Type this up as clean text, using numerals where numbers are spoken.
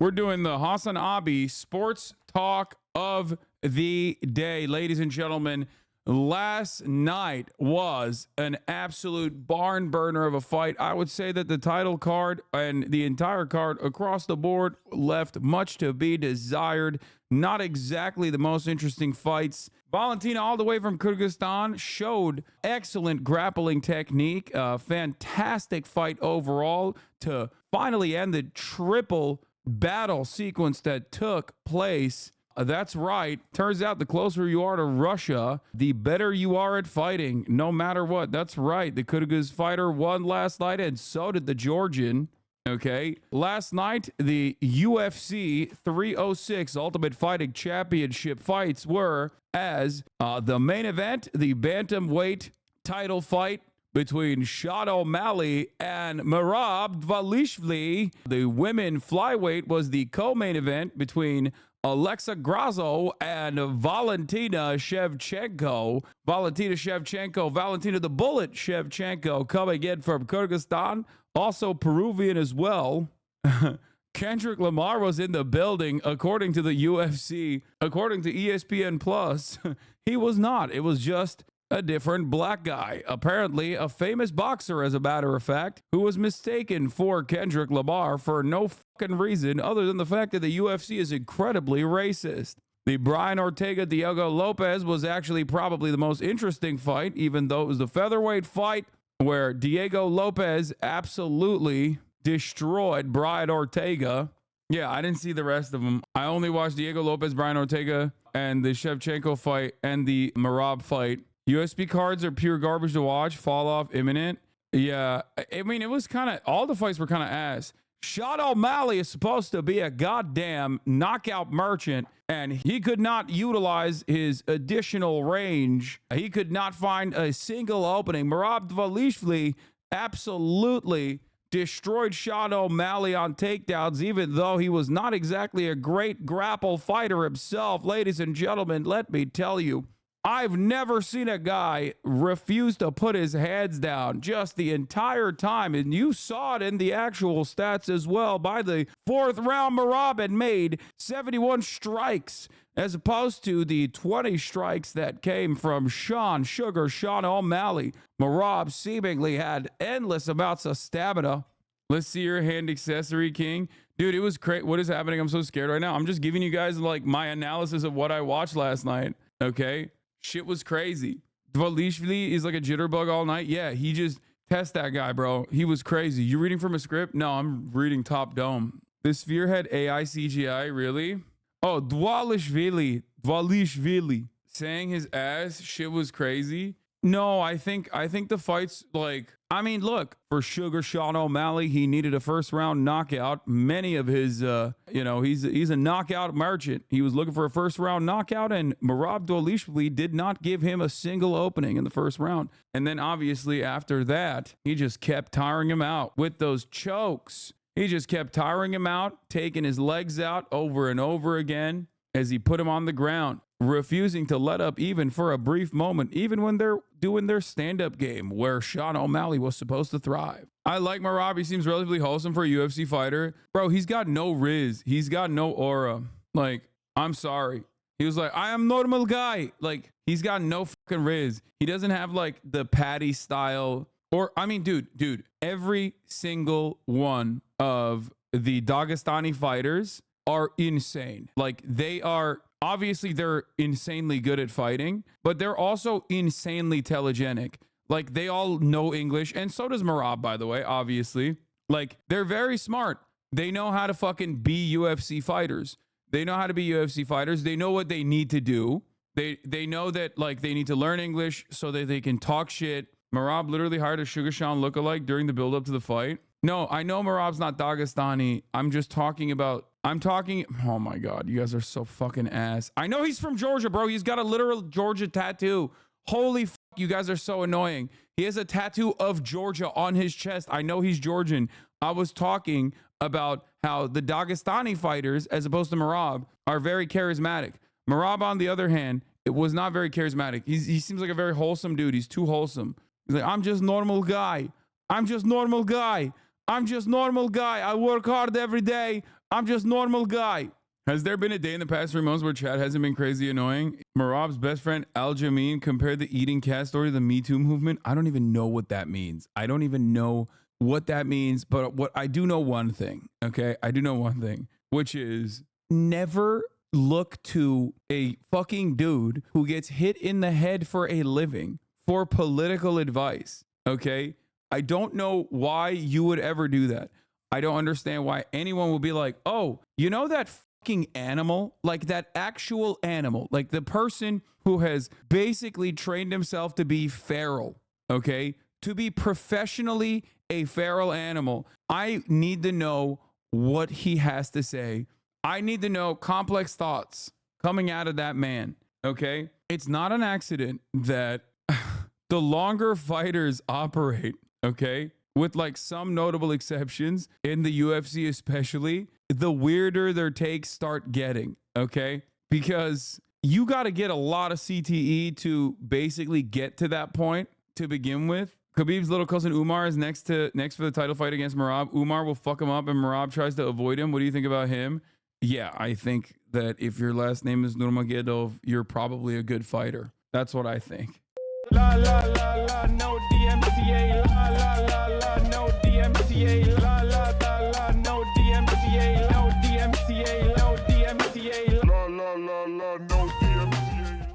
We're doing the HasanAbi sports talk of the day. Ladies and gentlemen, last night was an absolute barn burner of a fight. I would say that the title card and the entire card across the board left much to be desired. Not exactly the most interesting fights. Valentina, all the way from Kyrgyzstan, showed excellent grappling technique. Fantastic fight overall to finally end the triple battle sequence that took place. That's right. Turns out the closer you are to Russia, the better you are at fighting, no matter what. That's right. The Kyrgyz fighter won last night, and so did the Georgian. Okay. Last night, the UFC 306 Ultimate Fighting Championship fights were as the main event, the bantamweight title fight between Sean O'Malley and Merab Dvalishvili. The women flyweight was the co-main event between Alexa Grasso and Valentina Shevchenko. Valentina the Bullet Shevchenko coming in from Kyrgyzstan, also Peruvian as well. Kendrick Lamar was in the building, according to the UFC. According to ESPN Plus, he was not. It was just a different black guy, apparently a famous boxer, as a matter of fact, who was mistaken for Kendrick Lamar for no fucking reason other than the fact that the UFC is incredibly racist. The Brian Ortega-Diego Lopez was actually probably the most interesting fight, even though it was the featherweight fight where Diego Lopez absolutely destroyed Brian Ortega. Yeah, I didn't see the rest of them. I only watched Diego Lopez, Brian Ortega, and the Shevchenko fight and the Merab fight. USB cards are pure garbage to watch. Fall off imminent. Yeah, I mean, it was kind of, all the fights were kind of ass. Sean O'Malley is supposed to be a goddamn knockout merchant, and he could not utilize his additional range. He could not find a single opening. Merab Dvalishvili absolutely destroyed Sean O'Malley on takedowns, even though he was not exactly a great grapple fighter himself. Ladies and gentlemen, let me tell you, I've never seen a guy refuse to put his hands down just the entire time. And you saw it in the actual stats as well. By the fourth round, Merab had made 71 strikes as opposed to the 20 strikes that came from Sean O'Malley. Merab seemingly had endless amounts of stamina. Let's see your hand accessory, King. Dude, it was great. What is happening? I'm so scared right now. I'm just giving you guys like my analysis of what I watched last night. Okay. Shit was crazy. Dvalishvili is like a jitterbug all night. Yeah, he just test that guy, bro. He was crazy. You reading from a script? No, I'm reading Top Dome. The Sphere had AI CGI, really? Oh, Dvalishvili. Saying his ass, shit was crazy. No, I think the fights, like, I mean, look, for Sugar Sean O'Malley, he needed a first round knockout. Many of his, he's a knockout merchant. He was looking for a first round knockout, and Merab Dvalishvili did not give him a single opening in the first round. And then obviously after that, he just kept tiring him out with those chokes. He just kept tiring him out, taking his legs out over and over again as he put him on the ground, refusing to let up even for a brief moment, even when they're doing their stand-up game where Sean O'Malley was supposed to thrive. I like Merab. He seems relatively wholesome for a UFC fighter. Bro, he's got no riz. He's got no aura. Like, I'm sorry. He was like, I am normal guy. Like, he's got no fucking riz. He doesn't have like the Patty style. Or, I mean, dude, every single one of the Dagestani fighters are insane. Like, they are, obviously they're insanely good at fighting, but they're also insanely telegenic. Like, they all know English, and so does Merab, by the way, obviously. Like, they're very smart. They know how to fucking be UFC fighters. They know how to be UFC fighters. They know what they need to do. They know that, like, they need to learn English so that they can talk shit. Merab literally hired a Sugar Sean lookalike during the build-up to the fight. No, I know Merab's not Dagestani. I'm just talking about, oh my God, you guys are so fucking ass. I know he's from Georgia, bro. He's got a literal Georgia tattoo. Holy fuck, you guys are so annoying. He has a tattoo of Georgia on his chest. I know he's Georgian. I was talking about how the Dagestani fighters, as opposed to Merab, are very charismatic. Merab, on the other hand, it was not very charismatic. He seems like a very wholesome dude. He's too wholesome. He's like, I'm just normal guy. I'm just normal guy. I work hard every day. I'm just normal guy. Has there been a day in the past 3 months where Chad hasn't been crazy annoying? Marab's best friend Al Jamin compared the eating cat story to the Me Too movement. I don't even know what that means. I don't even know what that means. But what I do know one thing, okay? I do know one thing, which is never look to a fucking dude who gets hit in the head for a living for political advice, okay? I don't know why you would ever do that. I don't understand why anyone would be like, oh, you know that fucking animal, like that actual animal, like the person who has basically trained himself to be feral, okay? To be professionally a feral animal. I need to know what he has to say. I need to know complex thoughts coming out of that man, okay? It's not an accident that the longer fighters operate, okay, with like some notable exceptions in the UFC especially, the weirder their takes start getting, okay? Because you got to get a lot of CTE to basically get to that point to begin with. Khabib's little cousin Umar is next for the title fight against Merab. Umar will fuck him up and Merab tries to avoid him. What do you think about him? Yeah, I think that if your last name is Nurmagomedov, you're probably a good fighter. That's what I think. La la la la, no DMCA, la la la la.